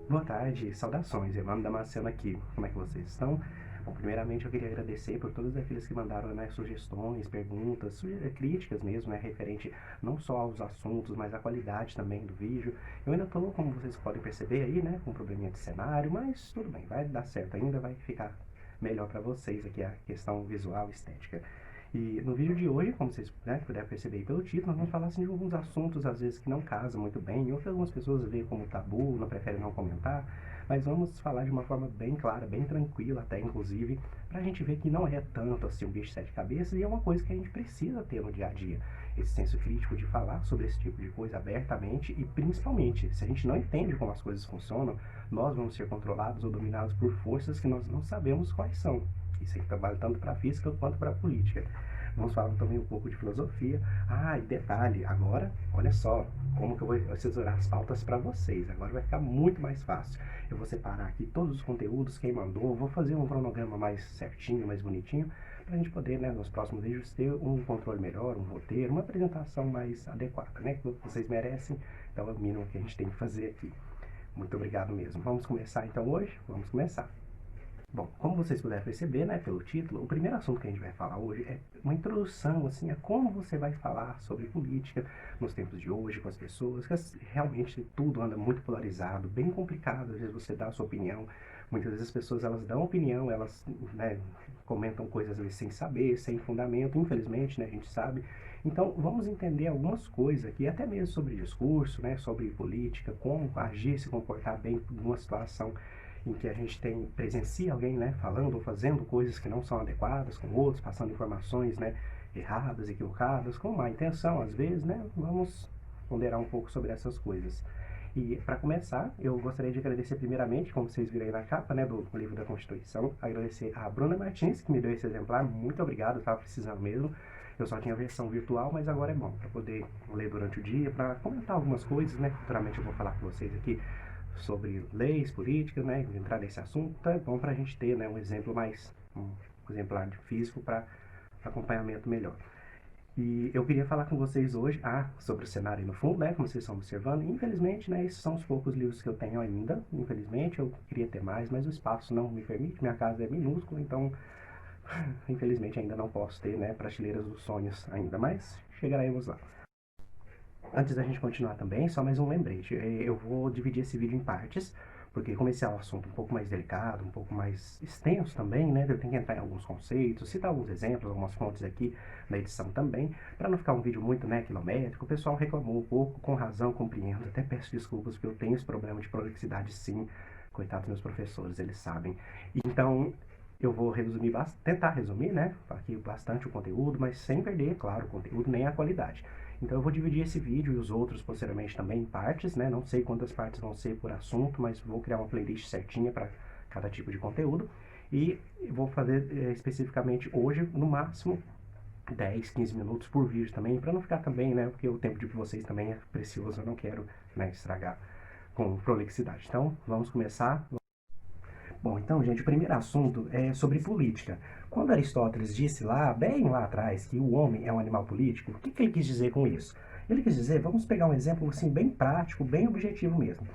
Boa tarde, saudações, Evandro Damasceno aqui. Como é que vocês estão? Bom, primeiramente eu queria agradecer por todos aqueles que mandaram, né, sugestões, perguntas, críticas mesmo, né, referente não só aos assuntos, mas à qualidade também do vídeo. Eu ainda estou, como vocês podem perceber aí, né, com um probleminha de cenário, mas tudo bem, vai dar certo ainda, vai ficar melhor para vocês aqui a questão visual e estética. E no vídeo de hoje, como vocês, né, puderam perceber aí pelo título, nós vamos falar assim, de alguns assuntos às vezes que não casam muito bem, ou que algumas pessoas veem como tabu, não preferem não comentar, mas vamos falar de uma forma bem clara, bem tranquila até inclusive, pra gente ver que não é tanto assim um bicho de sete cabeças e é uma coisa que a gente precisa ter no dia a dia. Esse senso crítico de falar sobre esse tipo de coisa abertamente e principalmente, se a gente não entende como as coisas funcionam, nós vamos ser controlados ou dominados por forças que nós não sabemos quais são. Isso aqui vale tanto para a física quanto para a política. Vamos falar também um pouco de filosofia. Ah, e detalhe, agora, olha só, como que eu vou assessorar as pautas para vocês. Agora vai ficar muito mais fácil. Eu vou separar aqui todos os conteúdos, quem mandou, vou fazer um cronograma mais certinho, mais bonitinho, para a gente poder, né, nos próximos vídeos, ter um controle melhor, um roteiro, uma apresentação mais adequada, né, que vocês merecem. Então é o mínimo que a gente tem que fazer aqui. Muito obrigado mesmo. Vamos começar então hoje? Vamos começar. Bom, como vocês puderam perceber, né, pelo título, o primeiro assunto que a gente vai falar hoje é uma introdução, assim, a como você vai falar sobre política nos tempos de hoje com as pessoas, que realmente tudo anda muito polarizado, bem complicado, às vezes você dá a sua opinião, muitas vezes as pessoas, elas dão opinião, elas, né, comentam coisas ali sem saber, sem fundamento, infelizmente, né, a gente sabe. Então, vamos entender algumas coisas aqui, até mesmo sobre discurso, né, sobre política, como agir, se comportar bem numa situação em que a gente presencia alguém, né, falando ou fazendo coisas que não são adequadas com outros, passando informações, né, erradas, equivocadas, com má intenção, às vezes, né, vamos ponderar um pouco sobre essas coisas. E para começar, eu gostaria de agradecer primeiramente, como vocês viram aí na capa, né, do livro da Constituição, agradecer a Bruna Martins, que me deu esse exemplar, muito obrigado, estava precisando mesmo. Eu só tinha a versão virtual, mas agora é bom para poder ler durante o dia, para comentar algumas coisas, né, futuramente eu vou falar com vocês aqui sobre leis, políticas, né, entrar nesse assunto, então é bom para a gente ter, né, um exemplo mais, um exemplar de físico para acompanhamento melhor. E eu queria falar com vocês hoje, sobre o cenário no fundo, né, como vocês estão observando. Infelizmente, né, esses são os poucos livros que eu tenho ainda. Infelizmente, eu queria ter mais, mas o espaço não me permite. Minha casa é minúscula, então, infelizmente, ainda não posso ter, né, prateleiras dos sonhos ainda, mas chegaremos lá. Antes da gente continuar também, só mais um lembrete. Eu vou dividir esse vídeo em partes, porque como esse é um assunto um pouco mais delicado, um pouco mais extenso também, né? Eu tenho que entrar em alguns conceitos, citar alguns exemplos, algumas fontes aqui na edição também, para não ficar um vídeo muito, né, quilométrico. O pessoal reclamou um pouco, com razão, compreendo. Até peço desculpas, porque eu tenho esse problema de prolixidade sim. Coitados meus professores, eles sabem. Então, eu vou resumir, tentar resumir, né, aqui bastante o conteúdo, mas sem perder, claro, o conteúdo nem a qualidade. Então eu vou dividir esse vídeo e os outros posteriormente também em partes, né? Não sei quantas partes vão ser por assunto, mas vou criar uma playlist certinha para cada tipo de conteúdo. E vou fazer especificamente hoje, no máximo, 10, 15 minutos por vídeo também, para não ficar também, né? Porque o tempo de vocês também é precioso, eu não quero, né, estragar com prolixidade. Então, vamos começar. Bom, então, gente, o primeiro assunto é sobre política. Quando Aristóteles disse lá, bem lá atrás, que o homem é um animal político, o que ele quis dizer com isso? Ele quis dizer, vamos pegar um exemplo assim bem prático, bem objetivo mesmo.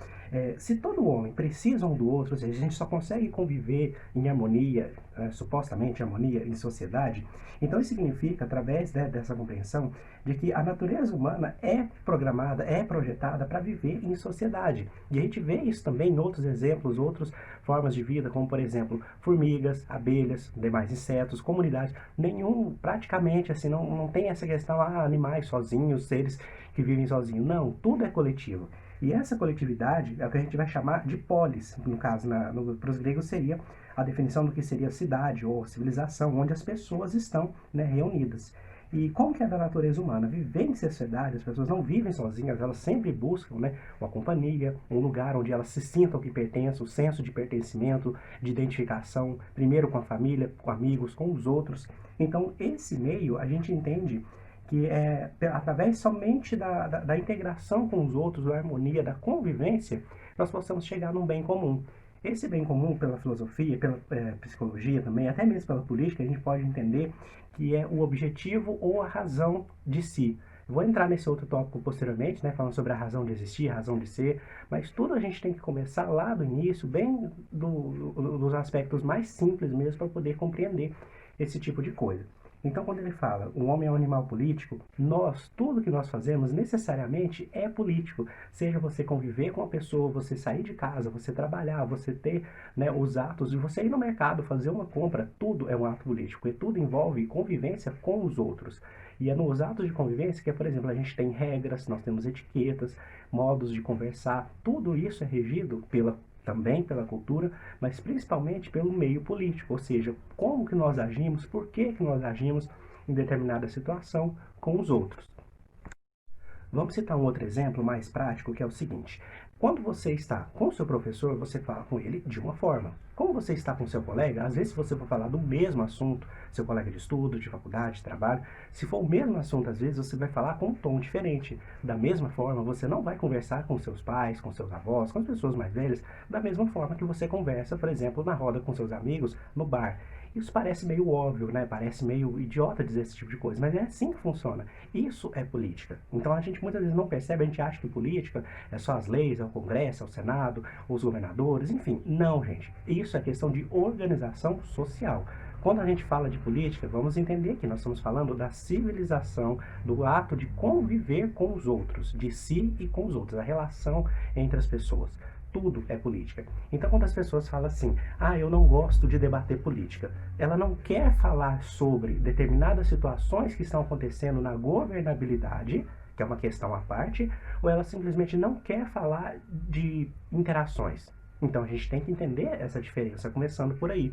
Se todo homem precisa um do outro, ou seja, a gente só consegue conviver em harmonia, supostamente harmonia em sociedade, então isso significa, através, né, dessa compreensão, de que a natureza humana é programada, é projetada para viver em sociedade. E a gente vê isso também em outros exemplos, outras formas de vida, como por exemplo, formigas, abelhas, demais insetos, comunidades. Nenhum, praticamente assim, não tem essa questão, animais sozinhos, seres que vivem sozinhos. Não, tudo é coletivo. E essa coletividade é o que a gente vai chamar de polis, no caso, para os gregos seria a definição do que seria cidade ou civilização, onde as pessoas estão, né, reunidas. E como que é da natureza humana? Viver em sociedade, as pessoas não vivem sozinhas, elas sempre buscam, né, uma companhia, um lugar onde elas se sintam que pertencem, o senso de pertencimento, de identificação, primeiro com a família, com amigos, com os outros. Então, esse meio, a gente entende que é através somente da integração com os outros, da harmonia, da convivência, nós possamos chegar num bem comum. Esse bem comum, pela filosofia, pela psicologia também, até mesmo pela política, a gente pode entender que é o objetivo ou a razão de si. Vou entrar nesse outro tópico posteriormente, né, falando sobre a razão de existir, a razão de ser, mas tudo a gente tem que começar lá do início, bem dos aspectos mais simples mesmo, para poder compreender esse tipo de coisa. Então, quando ele fala o homem é um animal político, tudo que nós fazemos necessariamente é político. Seja você conviver com a pessoa, você sair de casa, você trabalhar, você ter, né, os atos de você ir no mercado, fazer uma compra, tudo é um ato político e tudo envolve convivência com os outros. E é nos atos de convivência que, por exemplo, a gente tem regras, nós temos etiquetas, modos de conversar, tudo isso é regido também pela cultura, mas principalmente pelo meio político, ou seja, como que nós agimos, por que que nós agimos em determinada situação com os outros. Vamos citar um outro exemplo mais prático, que é o seguinte: quando você está com o seu professor, você fala com ele de uma forma. Como você está com o seu colega, às vezes se você for falar do mesmo assunto, seu colega de estudo, de faculdade, de trabalho, se for o mesmo assunto, às vezes você vai falar com um tom diferente. Da mesma forma, você não vai conversar com seus pais, com seus avós, com as pessoas mais velhas, da mesma forma que você conversa, por exemplo, na roda com seus amigos, no bar. Isso parece meio óbvio, né? Parece meio idiota dizer esse tipo de coisa, mas é assim que funciona. Isso é política. Então a gente muitas vezes não percebe, a gente acha que política é só as leis, é o Congresso, é o Senado, os governadores, enfim. Não, gente. Isso é questão de organização social. Quando a gente fala de política, vamos entender que nós estamos falando da civilização, do ato de conviver com os outros, de si e com os outros, a relação entre as pessoas. Tudo é política. Então, quando as pessoas falam assim, eu não gosto de debater política, ela não quer falar sobre determinadas situações que estão acontecendo na governabilidade, que é uma questão à parte, ou ela simplesmente não quer falar de interações. Então, a gente tem que entender essa diferença, começando por aí.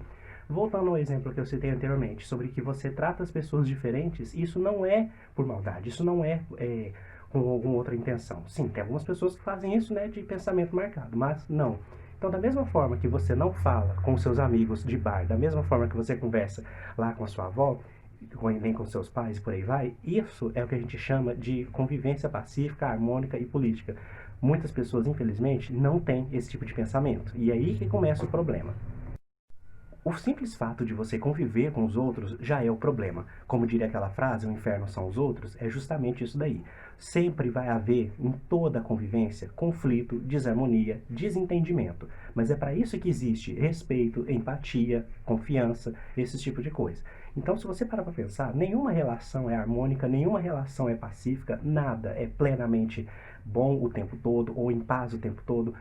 Voltando ao exemplo que eu citei anteriormente, sobre que você trata as pessoas diferentes, isso não é por maldade, isso não é com alguma outra intenção. Sim, tem algumas pessoas que fazem isso, né, de pensamento marcado, mas não. Então, da mesma forma que você não fala com seus amigos de bar, da mesma forma que você conversa lá com a sua avó, nem com seus pais e por aí vai, isso é o que a gente chama de convivência pacífica, harmônica e política. Muitas pessoas, infelizmente, não têm esse tipo de pensamento. E é aí que começa o problema. O simples fato de você conviver com os outros já é o problema. Como diria aquela frase, o inferno são os outros, é justamente isso daí. Sempre vai haver, em toda a convivência, conflito, desarmonia, desentendimento. Mas é para isso que existe respeito, empatia, confiança, esse tipo de coisa. Então, se você parar para pensar, nenhuma relação é harmônica, nenhuma relação é pacífica, nada é plenamente bom o tempo todo, ou em paz o tempo todo.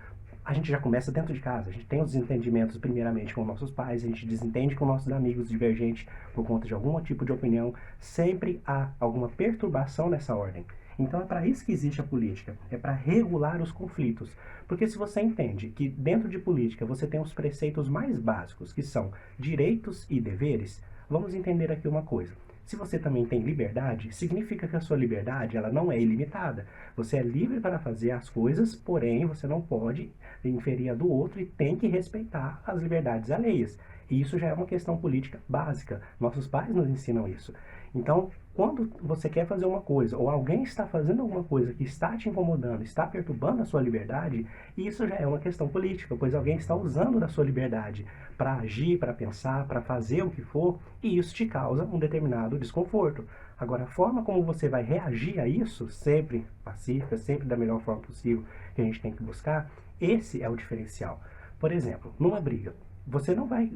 A gente já começa dentro de casa, a gente tem os desentendimentos primeiramente com nossos pais, a gente desentende com nossos amigos divergentes por conta de algum tipo de opinião, sempre há alguma perturbação nessa ordem. Então é para isso que existe a política, é para regular os conflitos. Porque se você entende que dentro de política você tem os preceitos mais básicos, que são direitos e deveres, vamos entender aqui uma coisa. Se você também tem liberdade, significa que a sua liberdade ela não é ilimitada. Você é livre para fazer as coisas, porém você não pode inferir a do outro e tem que respeitar as liberdades alheias. E isso já é uma questão política básica. Nossos pais nos ensinam isso. Então, quando você quer fazer uma coisa, ou alguém está fazendo alguma coisa que está te incomodando, está perturbando a sua liberdade, isso já é uma questão política, pois alguém está usando da sua liberdade para agir, para pensar, para fazer o que for, e isso te causa um determinado desconforto. Agora, a forma como você vai reagir a isso, sempre pacífica, sempre da melhor forma possível que a gente tem que buscar, esse é o diferencial. Por exemplo, numa briga, você não vai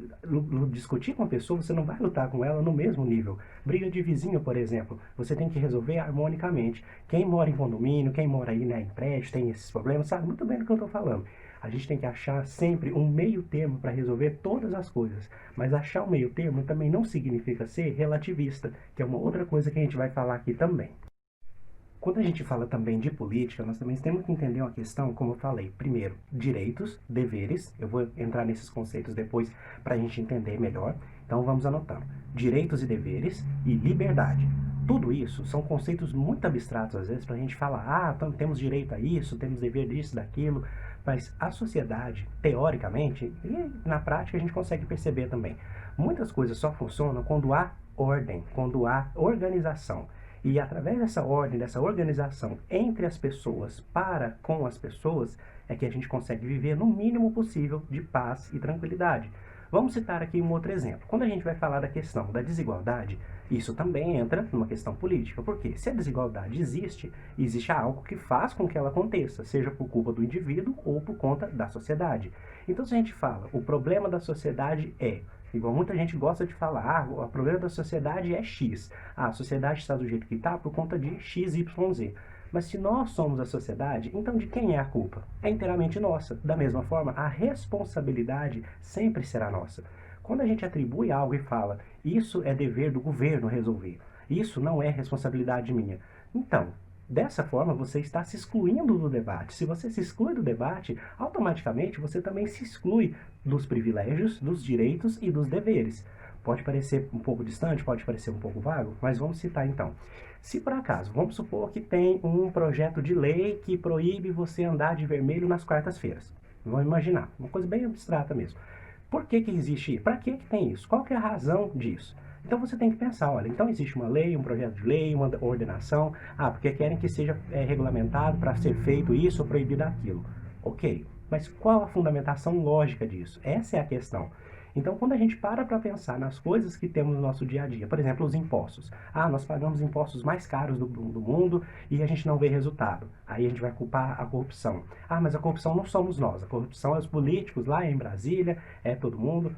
discutir com a pessoa, você não vai lutar com ela no mesmo nível. Briga de vizinho, por exemplo, você tem que resolver harmonicamente. Quem mora em condomínio, quem mora aí, né, em prédio, tem esses problemas, sabe muito bem do que eu estou falando. A gente tem que achar sempre um meio termo para resolver todas as coisas. Mas achar um meio termo também não significa ser relativista, que é uma outra coisa que a gente vai falar aqui também. Quando a gente fala também de política, nós também temos que entender uma questão, como eu falei, primeiro, direitos, deveres, eu vou entrar nesses conceitos depois para a gente entender melhor, então vamos anotando, direitos e deveres e liberdade. Tudo isso são conceitos muito abstratos às vezes para a gente falar, temos direito a isso, temos dever disso, daquilo, mas a sociedade, teoricamente, e na prática a gente consegue perceber também, muitas coisas só funcionam quando há ordem, quando há organização. E através dessa ordem, dessa organização entre as pessoas, para com as pessoas, é que a gente consegue viver no mínimo possível de paz e tranquilidade. Vamos citar aqui um outro exemplo. Quando a gente vai falar da questão da desigualdade, isso também entra numa questão política, porque se a desigualdade existe, existe algo que faz com que ela aconteça, seja por culpa do indivíduo ou por conta da sociedade. Então, se a gente fala, o problema da sociedade é, igual muita gente gosta de falar, o problema da sociedade é X. A sociedade está do jeito que está por conta de X, Y, Z. Mas se nós somos a sociedade, então de quem é a culpa? É inteiramente nossa. Da mesma forma, a responsabilidade sempre será nossa. Quando a gente atribui algo e fala, isso é dever do governo resolver, isso não é responsabilidade minha. Então, dessa forma, você está se excluindo do debate. Se você se exclui do debate, automaticamente você também se exclui dos privilégios, dos direitos e dos deveres. Pode parecer um pouco distante, pode parecer um pouco vago, mas vamos citar então. Se por acaso, vamos supor que tem um projeto de lei que proíbe você andar de vermelho nas quartas-feiras. Vamos imaginar, uma coisa bem abstrata mesmo. Por que existe isso? Para que tem isso? Qual que é a razão disso? Então você tem que pensar, olha, então existe uma lei, um projeto de lei, uma ordenação, porque querem que seja regulamentado para ser feito isso ou proibido aquilo. Ok, mas qual a fundamentação lógica disso? Essa é a questão. Então, quando a gente para pensar nas coisas que temos no nosso dia a dia, por exemplo, os impostos. Nós pagamos impostos mais caros do mundo e a gente não vê resultado. Aí a gente vai culpar a corrupção. Mas a corrupção não somos nós, a corrupção é os políticos lá em Brasília, é todo mundo.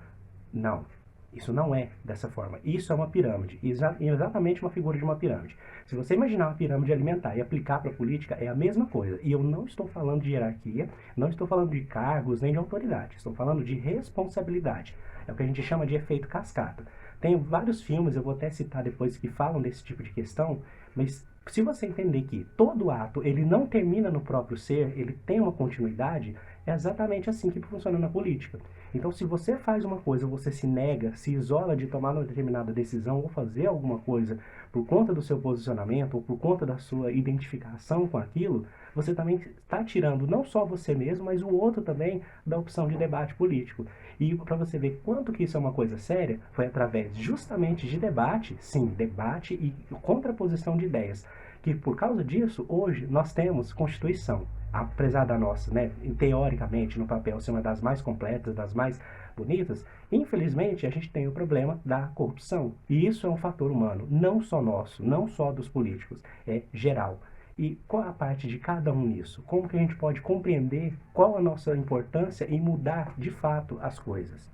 Não. Isso não é dessa forma. Isso é uma pirâmide. Exatamente uma figura de uma pirâmide. Se você imaginar uma pirâmide alimentar e aplicar para a política, é a mesma coisa. E eu não estou falando de hierarquia, não estou falando de cargos nem de autoridade. Estou falando de responsabilidade. É o que a gente chama de efeito cascata. Tem vários filmes, eu vou até citar depois, que falam desse tipo de questão, mas se você entender que todo ato ele não termina no próprio ser, ele tem uma continuidade, é exatamente assim que funciona na política. Então, se você faz uma coisa, você se nega, se isola de tomar uma determinada decisão ou fazer alguma coisa por conta do seu posicionamento ou por conta da sua identificação com aquilo, você também está tirando não só você mesmo, mas o outro também da opção de debate político. E para você ver quanto que isso é uma coisa séria, foi através justamente de debate, sim, debate e contraposição de ideias, que por causa disso, hoje, nós temos Constituição. Apesar da nossa, teoricamente, no papel ser uma das mais completas, das mais bonitas, infelizmente a gente tem o problema da corrupção. E isso é um fator humano, não só nosso, não só dos políticos, é geral. E qual a parte de cada um nisso? Como que a gente pode compreender qual a nossa importância em mudar de fato as coisas?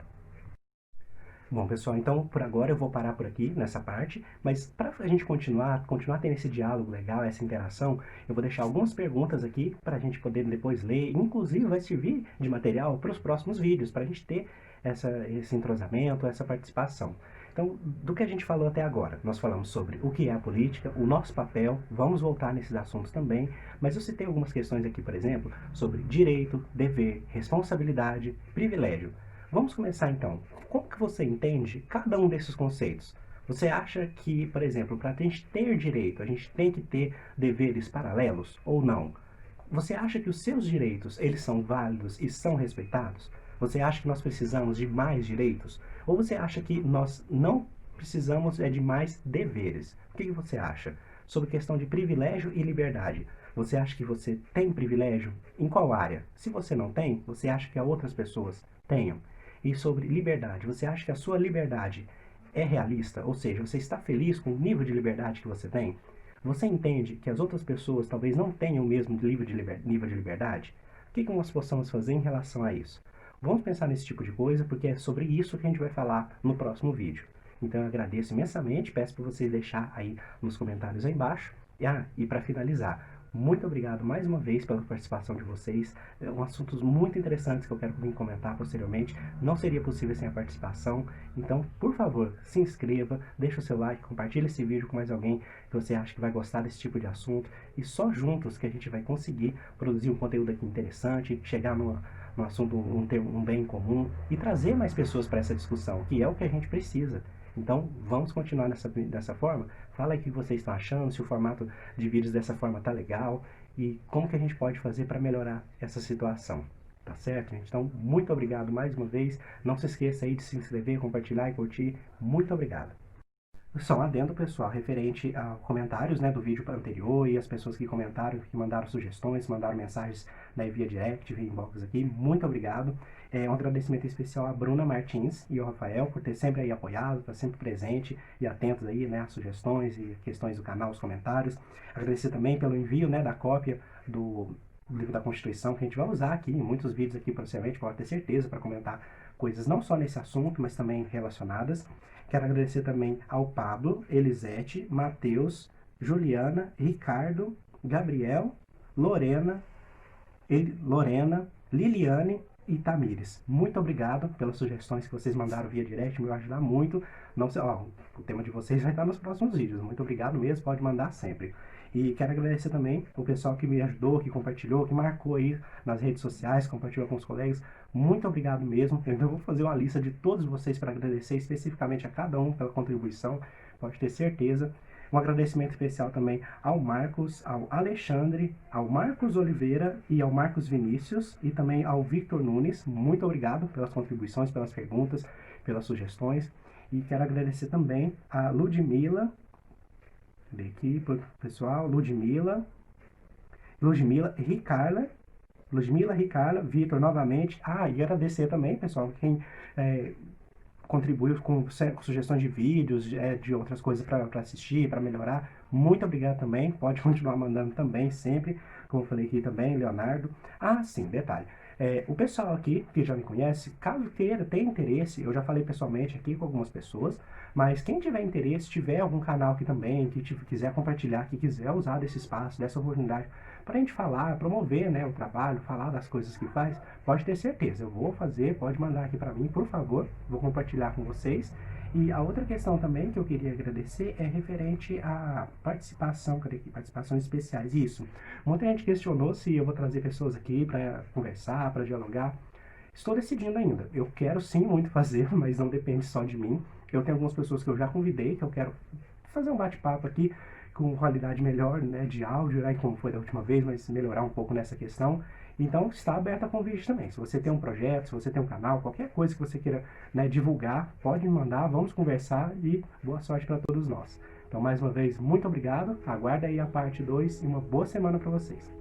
Bom, pessoal, então por agora eu vou parar por aqui nessa parte, mas para a gente continuar tendo esse diálogo legal, essa interação, eu vou deixar algumas perguntas aqui para a gente poder depois ler, inclusive vai servir de material para os próximos vídeos, para a gente ter esse entrosamento, essa participação. Então, do que a gente falou até agora, nós falamos sobre o que é a política, o nosso papel, vamos voltar nesses assuntos também, mas eu citei algumas questões aqui, por exemplo, sobre direito, dever, responsabilidade, privilégio. Vamos começar então. Como que você entende cada um desses conceitos? Você acha que, por exemplo, para a gente ter direito, a gente tem que ter deveres paralelos ou não? Você acha que os seus direitos, eles são válidos e são respeitados? Você acha que nós precisamos de mais direitos? Ou você acha que nós não precisamos de mais deveres? O que você acha? Sobre questão de privilégio e liberdade. Você acha que você tem privilégio? Em qual área? Se você não tem, você acha que outras pessoas tenham? E sobre liberdade, você acha que a sua liberdade é realista? Ou seja, você está feliz com o nível de liberdade que você tem? Você entende que as outras pessoas talvez não tenham o mesmo nível de liberdade? O que nós possamos fazer em relação a isso? Vamos pensar nesse tipo de coisa, porque é sobre isso que a gente vai falar no próximo vídeo. Então eu agradeço imensamente, peço para vocês deixar aí nos comentários aí embaixo. E para finalizar, muito obrigado mais uma vez pela participação de vocês. São assuntos muito interessantes que eu quero vir comentar posteriormente. Não seria possível sem a participação. Então, por favor, se inscreva, deixa o seu like, compartilhe esse vídeo com mais alguém que você acha que vai gostar desse tipo de assunto. E só juntos que a gente vai conseguir produzir um conteúdo aqui interessante, chegar no assunto, um bem comum e trazer mais pessoas para essa discussão, que é o que a gente precisa. Então, vamos continuar dessa forma. Fala aí o que vocês estão achando, se o formato de vídeos dessa forma tá legal e como que a gente pode fazer para melhorar essa situação. Tá certo, gente? Então, muito obrigado mais uma vez. Não se esqueça aí de se inscrever, compartilhar e curtir. Muito obrigado. Só um adendo, pessoal, referente a comentários, né, do vídeo anterior e as pessoas que comentaram, que mandaram sugestões, mandaram mensagens, né, via direct, via inbox aqui. Muito obrigado. Um agradecimento especial à Bruna Martins e ao Rafael por ter sempre aí apoiado, estar sempre presente e atentos aí, né, às sugestões e questões do canal, os comentários. Agradecer também pelo envio, né, da cópia do livro da Constituição, que a gente vai usar aqui em muitos vídeos aqui posteriormente, pode ter certeza, para comentar coisas não só nesse assunto, mas também relacionadas. Quero agradecer também ao Pablo, Elisete, Matheus, Juliana, Ricardo, Gabriel, Lorena, Liliane e Tamires. Muito obrigado pelas sugestões que vocês mandaram via direct, me vai ajudar muito. Não sei, ó, o tema de vocês vai estar nos próximos vídeos. Muito obrigado mesmo, pode mandar sempre. E quero agradecer também o pessoal que me ajudou, que compartilhou, que marcou aí nas redes sociais, compartilhou com os colegas. Muito obrigado mesmo. Eu ainda vou fazer uma lista de todos vocês para agradecer especificamente a cada um pela contribuição, pode ter certeza. Um agradecimento especial também ao Marcos, ao Alexandre, ao Marcos Oliveira e ao Marcos Vinícius e também ao Victor Nunes. Muito obrigado pelas contribuições, pelas perguntas, pelas sugestões. E quero agradecer também a Ludmila, aqui, pessoal, Ludmila, Ricarla, Vitor novamente. E agradecer também, pessoal, quem contribuiu com sugestões de vídeos, de outras coisas para assistir, para melhorar. Muito obrigado também. Pode continuar mandando também, sempre. Como eu falei aqui também, Leonardo. Sim, detalhe. O pessoal aqui, que já me conhece, caso tenha interesse, eu já falei pessoalmente aqui com algumas pessoas, mas quem tiver interesse, tiver algum canal aqui também, que quiser compartilhar, que quiser usar desse espaço, dessa oportunidade, para a gente falar, promover, né, o trabalho, falar das coisas que faz, pode ter certeza, eu vou fazer, pode mandar aqui para mim, por favor, vou compartilhar com vocês. E a outra questão também que eu queria agradecer é referente à participação, cadê aqui? Participações especiais. Isso. Muita gente questionou se eu vou trazer pessoas aqui para conversar, para dialogar. Estou decidindo ainda. Eu quero sim muito fazer, mas não depende só de mim. Eu tenho algumas pessoas que eu já convidei, que eu quero fazer um bate-papo aqui com qualidade melhor, né, de áudio, né, como foi da última vez, mas melhorar um pouco nessa questão. Então, está aberto a convite também. Se você tem um projeto, se você tem um canal, qualquer coisa que você queira, né, divulgar, pode me mandar, vamos conversar e boa sorte para todos nós. Então, mais uma vez, muito obrigado. Aguarda aí a parte 2 e uma boa semana para vocês.